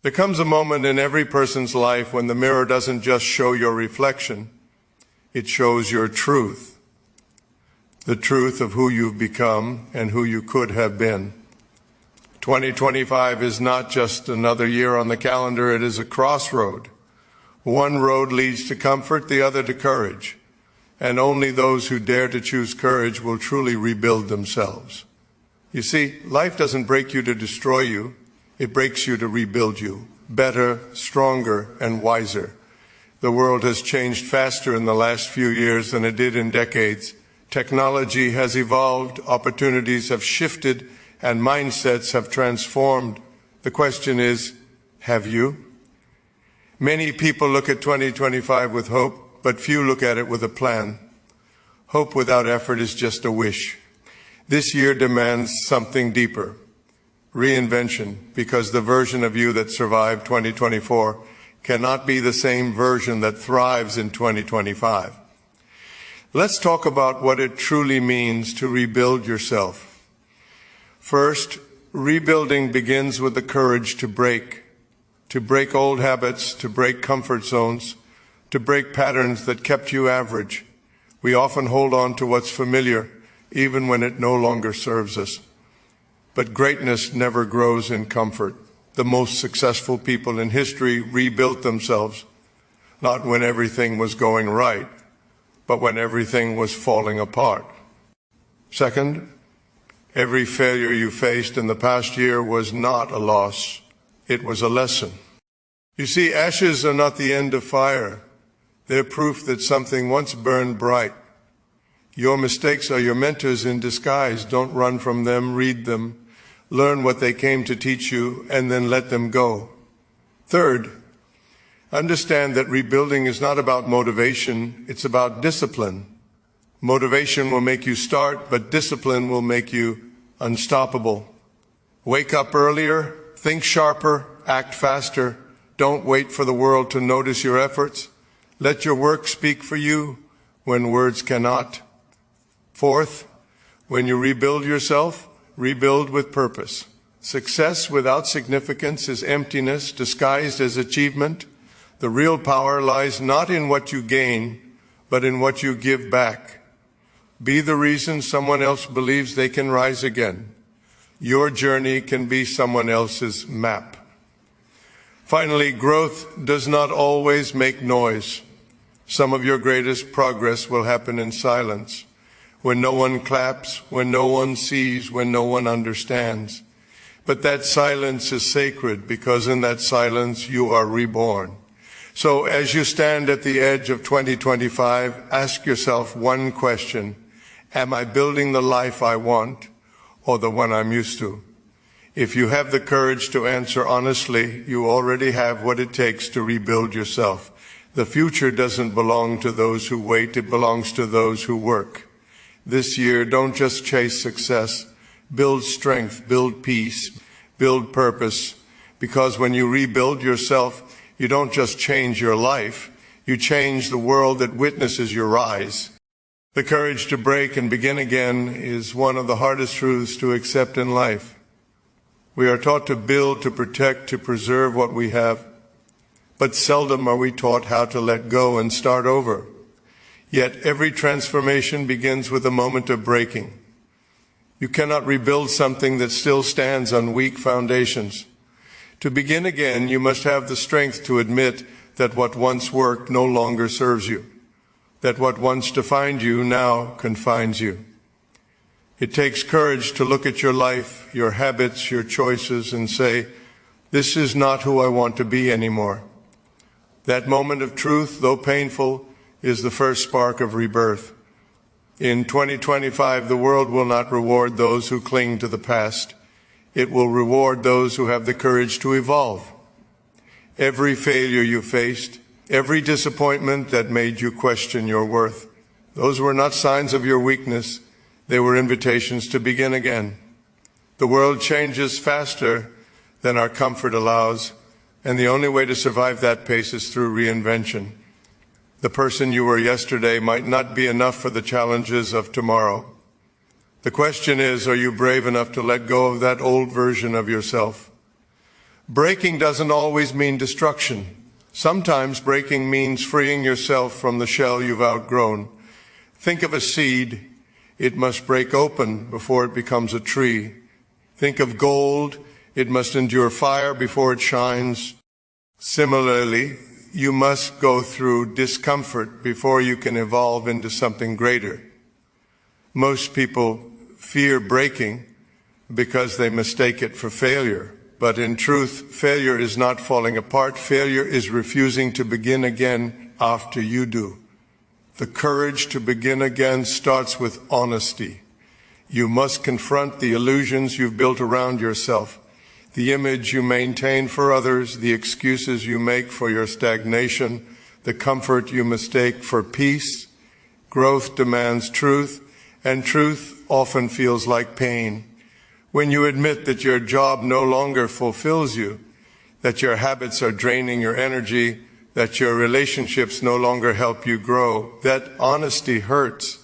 There comes a moment in every person's life when the mirror doesn't just show your reflection, it shows your truth. The truth of who you've become and who you could have been. 2025 is not just another year on the calendar, it is a crossroad. One road leads to comfort, the other to courage. And only those who dare to choose courage will truly rebuild themselves. You see, life doesn't break you to destroy you, it breaks you to rebuild you, better, stronger, and wiser. The world has changed faster in the last few years than it did in decades. Technology has evolved, opportunities have shifted, and mindsets have transformed. The question is, have you? Many people look at 2025 with hope, but few look at it with a plan. Hope without effort is just a wish. This year demands something deeper. Reinvention, because the version of you that survived 2024 cannot be the same version that thrives in 2025. Let's talk about what it truly means to rebuild yourself. First, rebuilding begins with the courage to break old habits, to break comfort zones, to break patterns that kept you average. We often hold on to what's familiar, even when it no longer serves us. But greatness never grows in comfort. The most successful people in history rebuilt themselves, not when everything was going right, but when everything was falling apart. Second, every failure you faced in the past year was not a loss. It was a lesson. You see, ashes are not the end of fire. They're proof that something once burned bright. Your mistakes are your mentors in disguise. Don't run from them, read them. Learn what they came to teach you, and then let them go. Third, understand that rebuilding is not about motivation, it's about discipline. Motivation will make you start, but discipline will make you unstoppable. Wake up earlier, think sharper, act faster. Don't wait for the world to notice your efforts. Let your work speak for you when words cannot. Fourth, when you rebuild yourself, rebuild with purpose. Success without significance is emptiness disguised as achievement. The real power lies not in what you gain, but in what you give back. Be the reason someone else believes they can rise again. Your journey can be someone else's map. Finally, growth does not always make noise. Some of your greatest progress will happen in silence. When no one claps, when no one sees, when no one understands. But that silence is sacred because in that silence you are reborn. So as you stand at the edge of 2025, ask yourself one question. Am I building the life I want or the one I'm used to? If you have the courage to answer honestly, you already have what it takes to rebuild yourself. The future doesn't belong to those who wait, it belongs to those who work. This year, don't just chase success. Build strength, build peace, build purpose. Because when you rebuild yourself, you don't just change your life, you change the world that witnesses your rise. The courage to break and begin again is one of the hardest truths to accept in life. We are taught to build, to protect, to preserve what we have, but seldom are we taught how to let go and start over. Yet every transformation begins with a moment of breaking. You cannot rebuild something that still stands on weak foundations. To begin again, you must have the strength to admit that what once worked no longer serves you, that what once defined you now confines you. It takes courage to look at your life, your habits, your choices, and say, this is not who I want to be anymore. That moment of truth, though painful, is the first spark of rebirth. In 2025, the world will not reward those who cling to the past. It will reward those who have the courage to evolve. Every failure you faced, every disappointment that made you question your worth, those were not signs of your weakness. They were invitations to begin again. The world changes faster than our comfort allows, and the only way to survive that pace is through reinvention. The person you were yesterday might not be enough for the challenges of tomorrow. The question is, are you brave enough to let go of that old version of yourself? Breaking doesn't always mean destruction. Sometimes breaking means freeing yourself from the shell you've outgrown. Think of a seed. It must break open before it becomes a tree. Think of gold. It must endure fire before it shines. Similarly, you must go through discomfort before you can evolve into something greater. Most people fear breaking because they mistake it for failure. But in truth, failure is not falling apart. Failure is refusing to begin again after you do. The courage to begin again starts with honesty. You must confront the illusions you've built around yourself, the image you maintain for others, the excuses you make for your stagnation, the comfort you mistake for peace. Growth demands truth, and truth often feels like pain. When you admit that your job no longer fulfills you, that your habits are draining your energy, that your relationships no longer help you grow, that honesty hurts.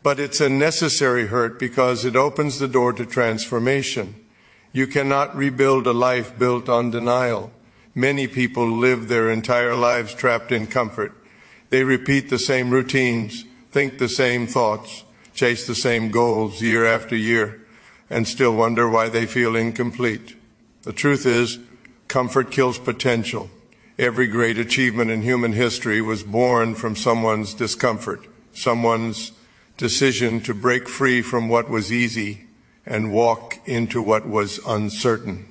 But it's a necessary hurt because it opens the door to transformation. You cannot rebuild a life built on denial. Many people live their entire lives trapped in comfort. They repeat the same routines, think the same thoughts, chase the same goals year after year, and still wonder why they feel incomplete. The truth is, comfort kills potential. Every great achievement in human history was born from someone's discomfort, someone's decision to break free from what was easy and walk into what was uncertain.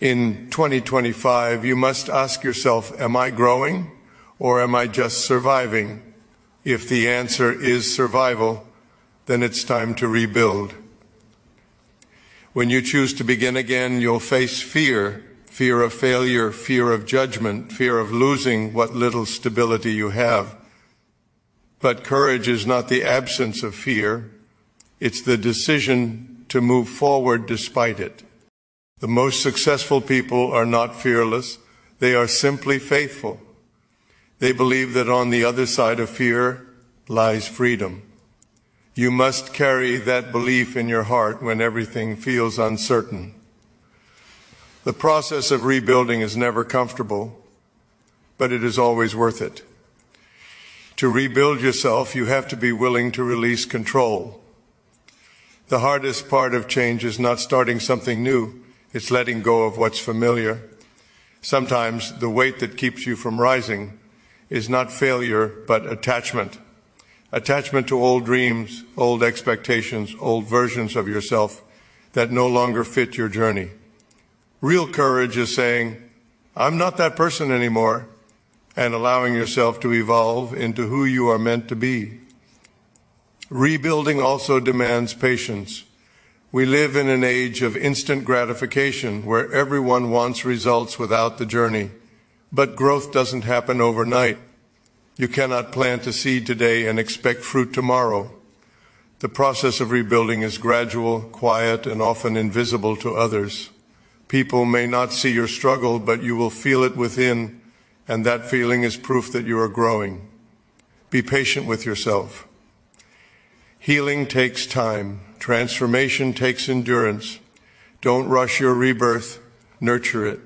In 2025, you must ask yourself, am I growing or am I just surviving? If the answer is survival, then it's time to rebuild. When you choose to begin again, you'll face fear, fear of failure, fear of judgment, fear of losing what little stability you have. But courage is not the absence of fear. It's the decision to move forward despite it. The most successful people are not fearless. They are simply faithful. They believe that on the other side of fear lies freedom. You must carry that belief in your heart when everything feels uncertain. The process of rebuilding is never comfortable, but it is always worth it. To rebuild yourself, you have to be willing to release control. The hardest part of change is not starting something new. It's letting go of what's familiar. Sometimes the weight that keeps you from rising is not failure, but attachment. Attachment to old dreams, old expectations, old versions of yourself that no longer fit your journey. Real courage is saying, I'm not that person anymore, and allowing yourself to evolve into who you are meant to be. Rebuilding also demands patience. We live in an age of instant gratification where everyone wants results without the journey. But growth doesn't happen overnight. You cannot plant a seed today and expect fruit tomorrow. The process of rebuilding is gradual, quiet, and often invisible to others. People may not see your struggle, but you will feel it within, and that feeling is proof that you are growing. Be patient with yourself. Healing takes time. Transformation takes endurance. Don't rush your rebirth. Nurture it.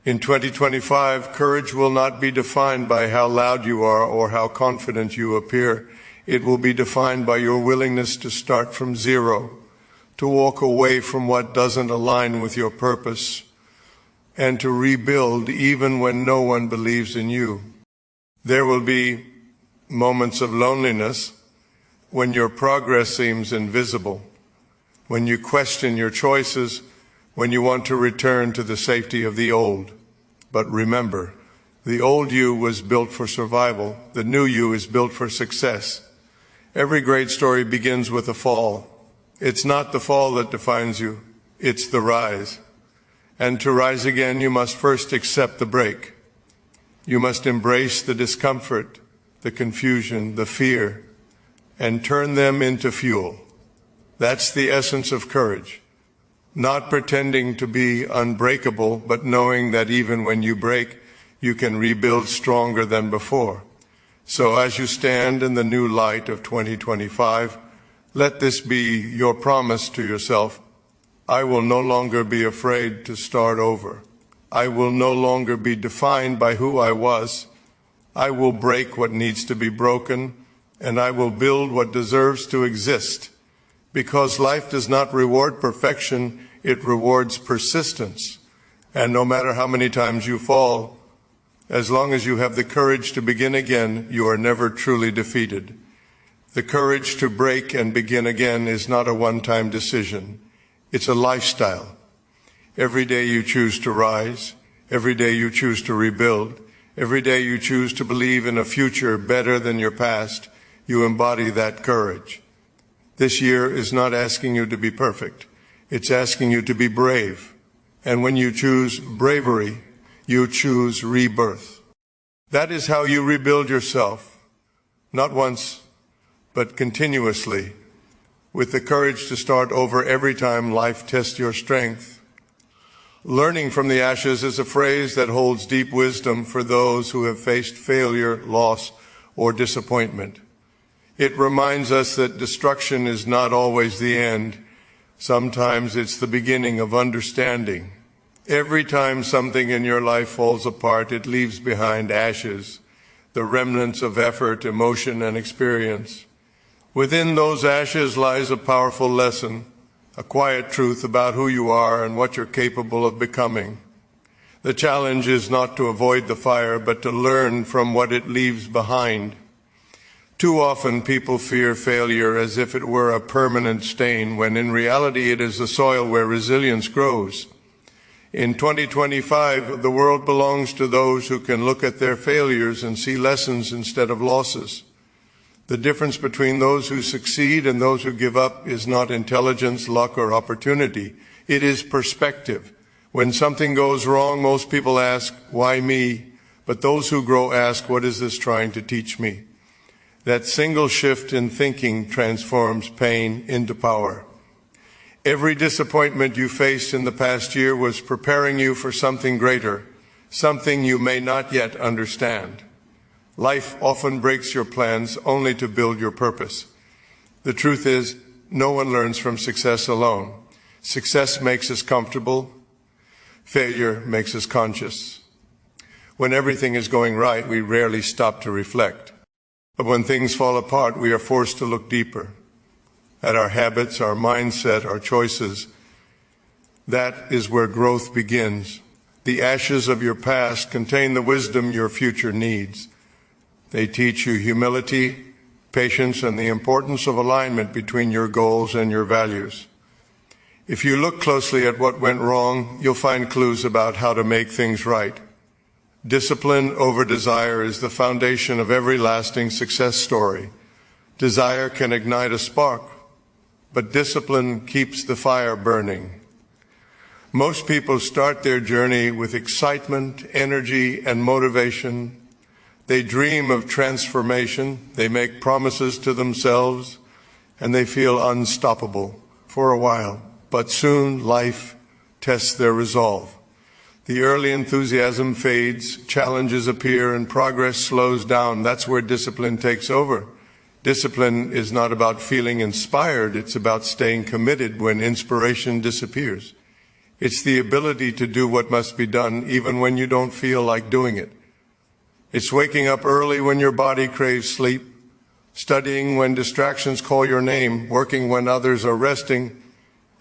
In 2025, courage will not be defined by how loud you are or how confident you appear. It will be defined by your willingness to start from zero, to walk away from what doesn't align with your purpose, and to rebuild even when no one believes in you. There will be moments of loneliness when your progress seems invisible, when you question your choices, when you want to return to the safety of the old. But remember, the old you was built for survival. The new you is built for success. Every great story begins with a fall. It's not the fall that defines you, it's the rise. And to rise again, you must first accept the break. You must embrace the discomfort, the confusion, the fear, and turn them into fuel. That's the essence of courage. Not pretending to be unbreakable, but knowing that even when you break, you can rebuild stronger than before. So as you stand in the new light of 2025, let this be your promise to yourself. I will no longer be afraid to start over. I will no longer be defined by who I was. I will break what needs to be broken, and I will build what deserves to exist. Because life does not reward perfection, it rewards persistence. And no matter how many times you fall, as long as you have the courage to begin again, you are never truly defeated. The courage to break and begin again is not a one-time decision. It's a lifestyle. Every day you choose to rise. Every day you choose to rebuild. Every day you choose to believe in a future better than your past. You embody that courage. This year is not asking you to be perfect. It's asking you to be brave. And when you choose bravery, you choose rebirth. That is how you rebuild yourself. Not once, but continuously, with the courage to start over every time life tests your strength. Learning from the ashes is a phrase that holds deep wisdom for those who have faced failure, loss, or disappointment. It reminds us that destruction is not always the end. Sometimes it's the beginning of understanding. Every time something in your life falls apart, it leaves behind ashes, the remnants of effort, emotion, and experience. Within those ashes lies a powerful lesson, a quiet truth about who you are and what you're capable of becoming. The challenge is not to avoid the fire, but to learn from what it leaves behind. Too often people fear failure as if it were a permanent stain, when in reality it is the soil where resilience grows. In 2025, the world belongs to those who can look at their failures and see lessons instead of losses. The difference between those who succeed and those who give up is not intelligence, luck, or opportunity. It is perspective. When something goes wrong, most people ask, why me? But those who grow ask, what is this trying to teach me? That single shift in thinking transforms pain into power. Every disappointment you faced in the past year was preparing you for something greater, something you may not yet understand. Life often breaks your plans only to build your purpose. The truth is, no one learns from success alone. Success makes us comfortable. Failure makes us conscious. When everything is going right, we rarely stop to reflect. But when things fall apart, we are forced to look deeper at our habits, our mindset, our choices. That is where growth begins. The ashes of your past contain the wisdom your future needs. They teach you humility, patience, and the importance of alignment between your goals and your values. If you look closely at what went wrong, you'll find clues about how to make things right. Discipline over desire is the foundation of every lasting success story. Desire can ignite a spark, but discipline keeps the fire burning. Most people start their journey with excitement, energy, and motivation. They dream of transformation, they make promises to themselves, and they feel unstoppable for a while. But soon life tests their resolve. The early enthusiasm fades, challenges appear, and progress slows down. That's where discipline takes over. Discipline is not about feeling inspired, it's about staying committed when inspiration disappears. It's the ability to do what must be done even when you don't feel like doing it. It's waking up early when your body craves sleep, studying when distractions call your name, working when others are resting,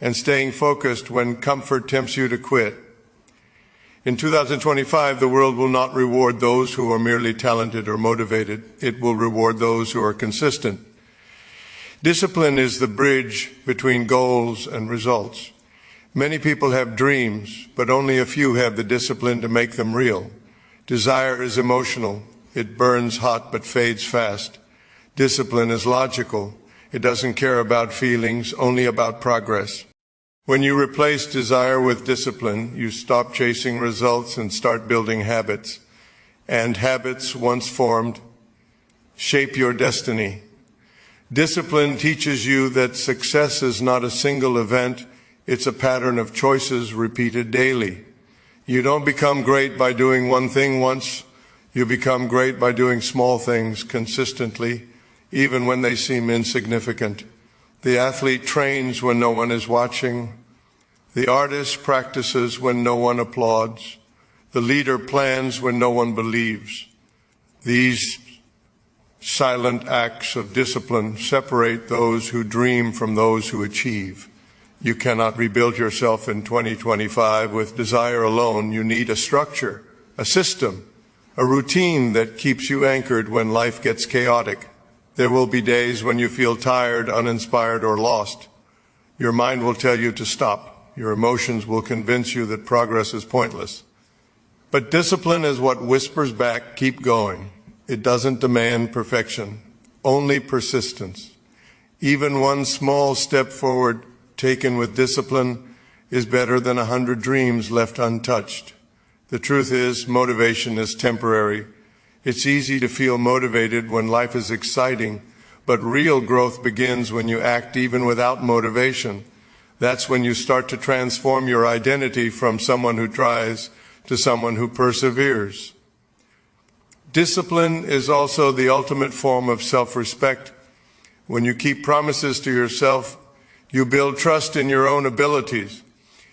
and staying focused when comfort tempts you to quit. In 2025, the world will not reward those who are merely talented or motivated. It will reward those who are consistent. Discipline is the bridge between goals and results. Many people have dreams, but only a few have the discipline to make them real. Desire is emotional. It burns hot but fades fast. Discipline is logical. It doesn't care about feelings, only about progress. When you replace desire with discipline, you stop chasing results and start building habits. And habits, once formed, shape your destiny. Discipline teaches you that success is not a single event, it's a pattern of choices repeated daily. You don't become great by doing one thing once, you become great by doing small things consistently, even when they seem insignificant. The athlete trains when no one is watching. The artist practices when no one applauds. The leader plans when no one believes. These silent acts of discipline separate those who dream from those who achieve. You cannot rebuild yourself in 2025 with desire alone. You need a structure, a system, a routine that keeps you anchored when life gets chaotic. There will be days when you feel tired, uninspired, or lost. Your mind will tell you to stop. Your emotions will convince you that progress is pointless. But discipline is what whispers back, keep going. It doesn't demand perfection, only persistence. Even one small step forward taken with discipline is better than 100 dreams left untouched. The truth is, motivation is temporary. It's easy to feel motivated when life is exciting, but real growth begins when you act even without motivation. That's when you start to transform your identity from someone who tries to someone who perseveres. Discipline is also the ultimate form of self-respect. When you keep promises to yourself, you build trust in your own abilities.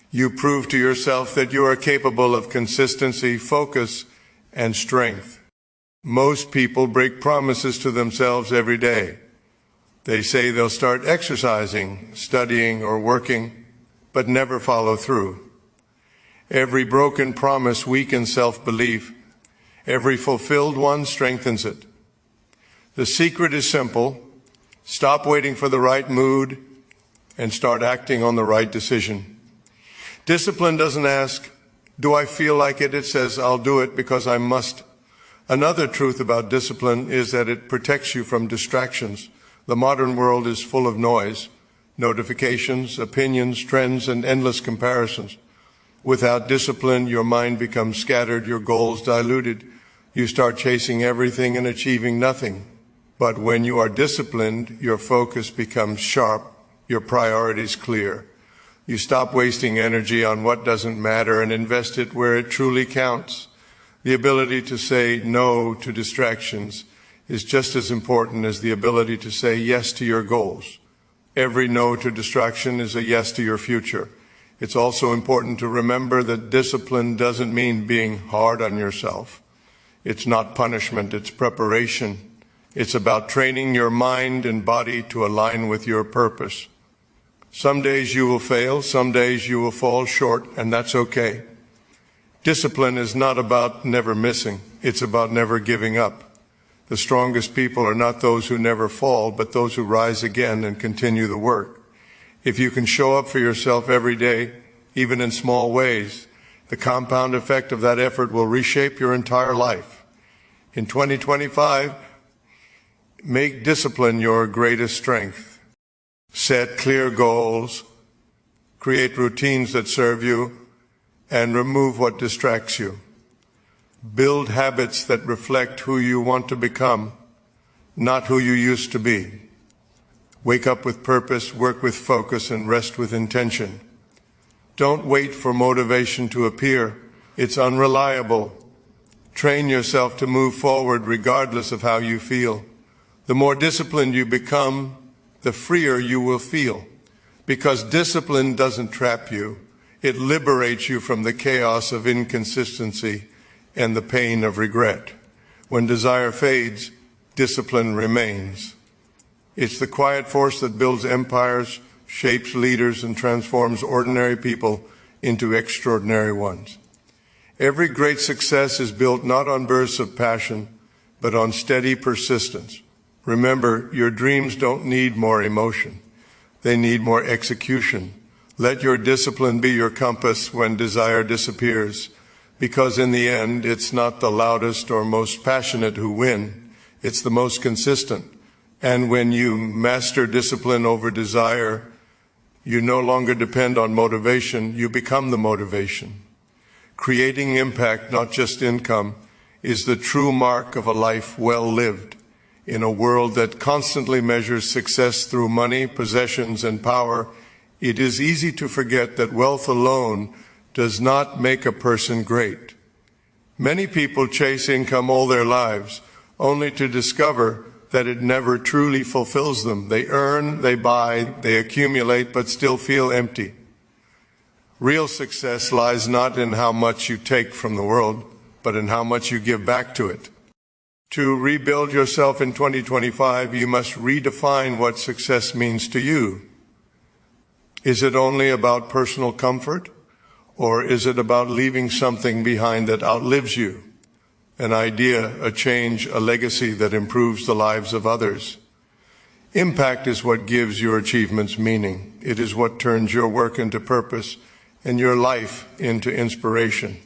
You prove to yourself that you are capable of consistency, focus, and strength. Most people break promises to themselves every day. They say they'll start exercising, studying, or working, but never follow through. Every broken promise weakens self-belief. Every fulfilled one strengthens it. The secret is simple. Stop waiting for the right mood and start acting on the right decision. Discipline doesn't ask, do I feel like it? It says, I'll do it because I must. Another truth about discipline is that it protects you from distractions. The modern world is full of noise, notifications, opinions, trends, and endless comparisons. Without discipline, your mind becomes scattered, your goals diluted. You start chasing everything and achieving nothing. But when you are disciplined, your focus becomes sharp, your priorities clear. You stop wasting energy on what doesn't matter and invest it where it truly counts. The ability to say no to distractions is just as important as the ability to say yes to your goals. Every no to distraction is a yes to your future. It's also important to remember that discipline doesn't mean being hard on yourself. It's not punishment, it's preparation. It's about training your mind and body to align with your purpose. Some days you will fail, some days you will fall short, and that's okay. Discipline is not about never missing, it's about never giving up. The strongest people are not those who never fall, but those who rise again and continue the work. If you can show up for yourself every day, even in small ways, the compound effect of that effort will reshape your entire life. In 2025, make discipline your greatest strength. Set clear goals, create routines that serve you, and remove what distracts you. Build habits that reflect who you want to become, not who you used to be. Wake up with purpose, work with focus, and rest with intention. Don't wait for motivation to appear. It's unreliable. Train yourself to move forward regardless of how you feel. The more disciplined you become, the freer you will feel. Because discipline doesn't trap you. It liberates you from the chaos of inconsistency and the pain of regret. When desire fades, discipline remains. It's the quiet force that builds empires, shapes leaders, and transforms ordinary people into extraordinary ones. Every great success is built not on bursts of passion, but on steady persistence. Remember, your dreams don't need more emotion. They need more execution. Let your discipline be your compass when desire disappears, because in the end, it's not the loudest or most passionate who win. It's the most consistent. And when you master discipline over desire, you no longer depend on motivation, you become the motivation. Creating impact, not just income, is the true mark of a life well lived. In a world that constantly measures success through money, possessions, and power, it is easy to forget that wealth alone does not make a person great. Many people chase income all their lives, only to discover that it never truly fulfills them. They earn, they buy, they accumulate, but still feel empty. Real success lies not in how much you take from the world, but in how much you give back to it. To rebuild yourself in 2025, you must redefine what success means to you. Is it only about personal comfort, or is it about leaving something behind that outlives you? An idea, a change, a legacy that improves the lives of others. Impact is what gives your achievements meaning. It is what turns your work into purpose and your life into inspiration.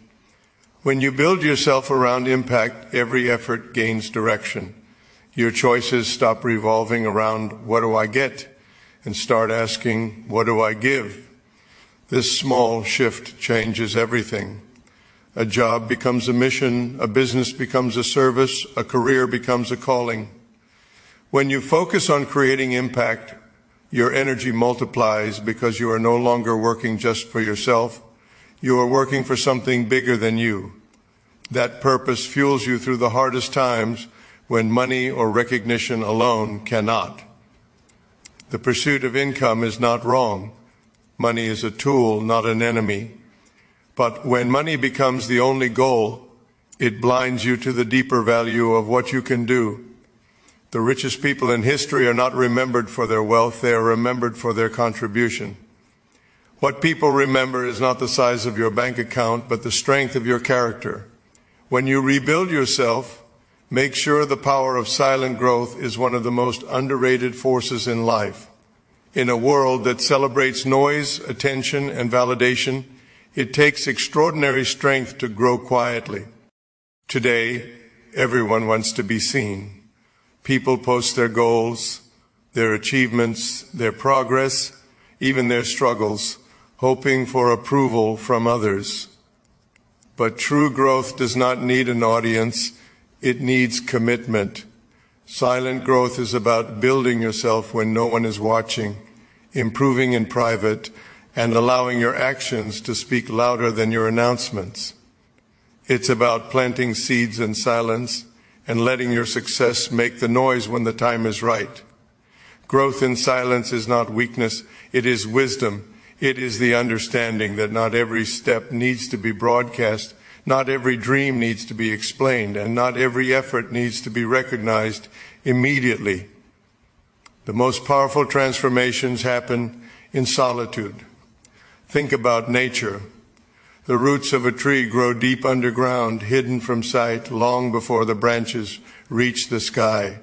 When you build yourself around impact, every effort gains direction. Your choices stop revolving around what do I get and start asking what do I give. This small shift changes everything. A job becomes a mission, a business becomes a service, a career becomes a calling. When you focus on creating impact, your energy multiplies because you are no longer working just for yourself. You are working for something bigger than you. That purpose fuels you through the hardest times when money or recognition alone cannot. The pursuit of income is not wrong. Money is a tool, not an enemy. But when money becomes the only goal, it blinds you to the deeper value of what you can do. The richest people in history are not remembered for their wealth, they are remembered for their contribution. What people remember is not the size of your bank account, but the strength of your character. When you rebuild yourself, make sure the power of silent growth is one of the most underrated forces in life. In a world that celebrates noise, attention, and validation, it takes extraordinary strength to grow quietly. Today, everyone wants to be seen. People post their goals, their achievements, their progress, even their struggles, hoping for approval from others. But true growth does not need an audience, it needs commitment. Silent growth is about building yourself when no one is watching, improving in private, and allowing your actions to speak louder than your announcements. It's about planting seeds in silence and letting your success make the noise when the time is right. Growth in silence is not weakness, it is wisdom. It is the understanding that not every step needs to be broadcast, not every dream needs to be explained, and not every effort needs to be recognized immediately. The most powerful transformations happen in solitude. Think about nature. The roots of a tree grow deep underground, hidden from sight long before the branches reach the sky.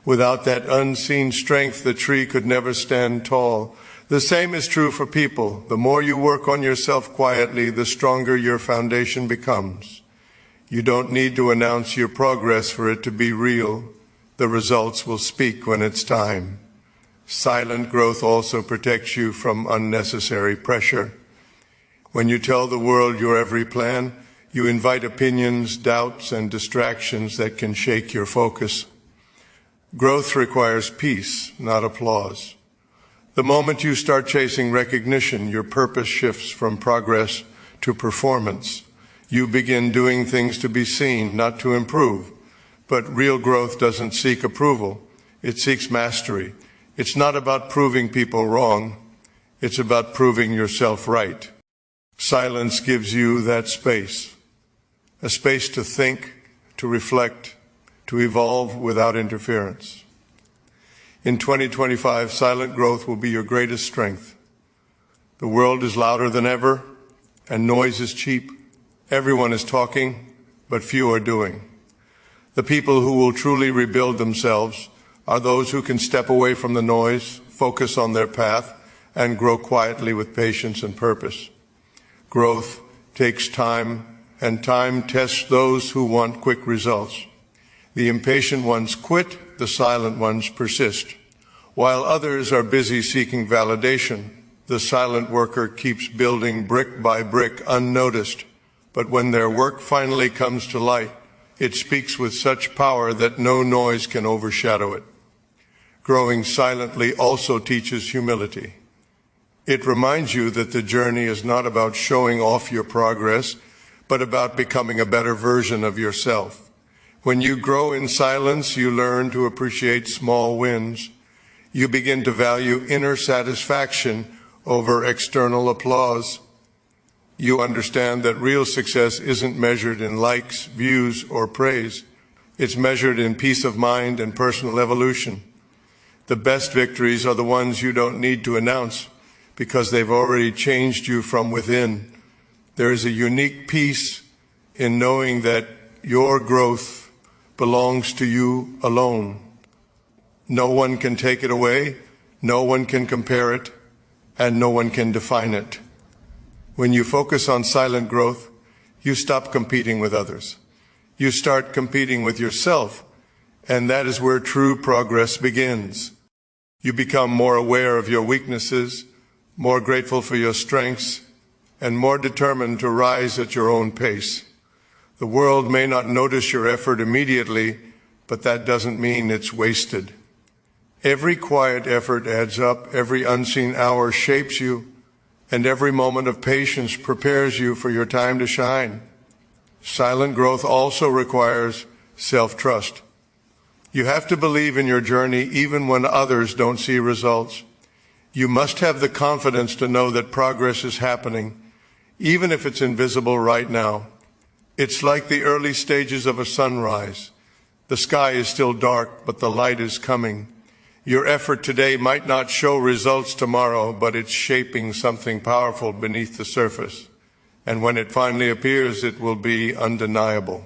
Without that unseen strength, the tree could never stand tall. The same is true for people. The more you work on yourself quietly, the stronger your foundation becomes. You don't need to announce your progress for it to be real. The results will speak when it's time. Silent growth also protects you from unnecessary pressure. When you tell the world your every plan, you invite opinions, doubts, and distractions that can shake your focus. Growth requires peace, not applause. The moment you start chasing recognition, your purpose shifts from progress to performance. You begin doing things to be seen, not to improve. But real growth doesn't seek approval. It seeks mastery. It's not about proving people wrong. It's about proving yourself right. Silence gives you that space, a space to think, to reflect, to evolve without interference. In 2025, silent growth will be your greatest strength. The world is louder than ever, and noise is cheap. Everyone is talking, but few are doing. The people who will truly rebuild themselves are those who can step away from the noise, focus on their path, and grow quietly with patience and purpose. Growth takes time, and time tests those who want quick results. The impatient ones quit, the silent ones persist. While others are busy seeking validation, the silent worker keeps building brick by brick unnoticed. But when their work finally comes to light, it speaks with such power that no noise can overshadow it. Growing silently also teaches humility. It reminds you that the journey is not about showing off your progress, but about becoming a better version of yourself. When you grow in silence, you learn to appreciate small wins. You begin to value inner satisfaction over external applause. You understand that real success isn't measured in likes, views, or praise. It's measured in peace of mind and personal evolution. The best victories are the ones you don't need to announce because they've already changed you from within. There is a unique peace in knowing that your growth belongs to you alone. No one can take it away, no one can compare it, and no one can define it. When you focus on silent growth, you stop competing with others. You start competing with yourself, and that is where true progress begins. You become more aware of your weaknesses, more grateful for your strengths, and more determined to rise at your own pace. The world may not notice your effort immediately, but that doesn't mean it's wasted. Every quiet effort adds up, every unseen hour shapes you, and every moment of patience prepares you for your time to shine. Silent growth also requires self-trust. You have to believe in your journey even when others don't see results. You must have the confidence to know that progress is happening, even if it's invisible right now. It's like the early stages of a sunrise. The sky is still dark, but the light is coming. Your effort today might not show results tomorrow, but it's shaping something powerful beneath the surface. And when it finally appears, it will be undeniable.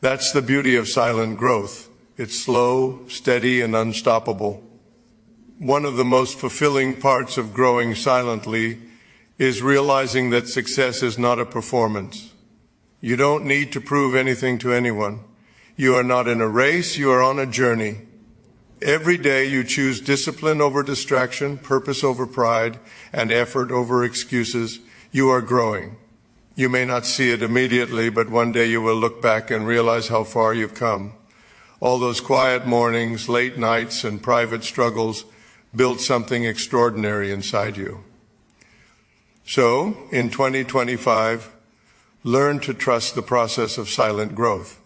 That's the beauty of silent growth. It's slow, steady, and unstoppable. One of the most fulfilling parts of growing silently is realizing that success is not a performance. You don't need to prove anything to anyone. You are not in a race, you are on a journey. Every day you choose discipline over distraction, purpose over pride, and effort over excuses. You are growing. You may not see it immediately, but one day you will look back and realize how far you've come. All those quiet mornings, late nights, and private struggles built something extraordinary inside you. So, in 2025, learn to trust the process of silent growth.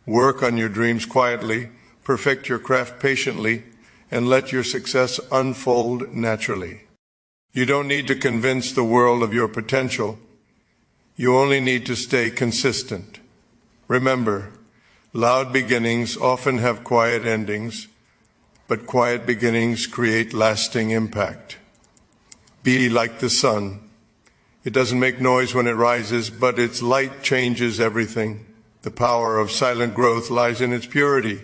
Work on your dreams quietly, perfect your craft patiently, and let your success unfold naturally. You don't need to convince the world of your potential. You only need to stay consistent. Remember, loud beginnings often have quiet endings, but quiet beginnings create lasting impact. Be like the sun. It doesn't make noise when it rises, but its light changes everything. The power of silent growth lies in its purity.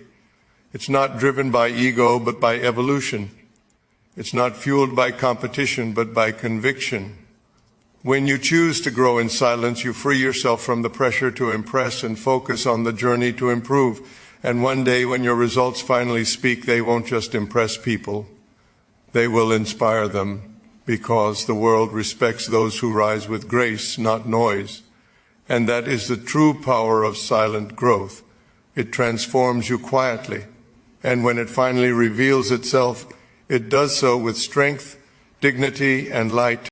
It's not driven by ego, but by evolution. It's not fueled by competition, but by conviction. When you choose to grow in silence, you free yourself from the pressure to impress and focus on the journey to improve. And one day when your results finally speak, they won't just impress people. They will inspire them, because the world respects those who rise with grace, not noise. And that is the true power of silent growth. It transforms you quietly. And when it finally reveals itself, it does so with strength, dignity, and light.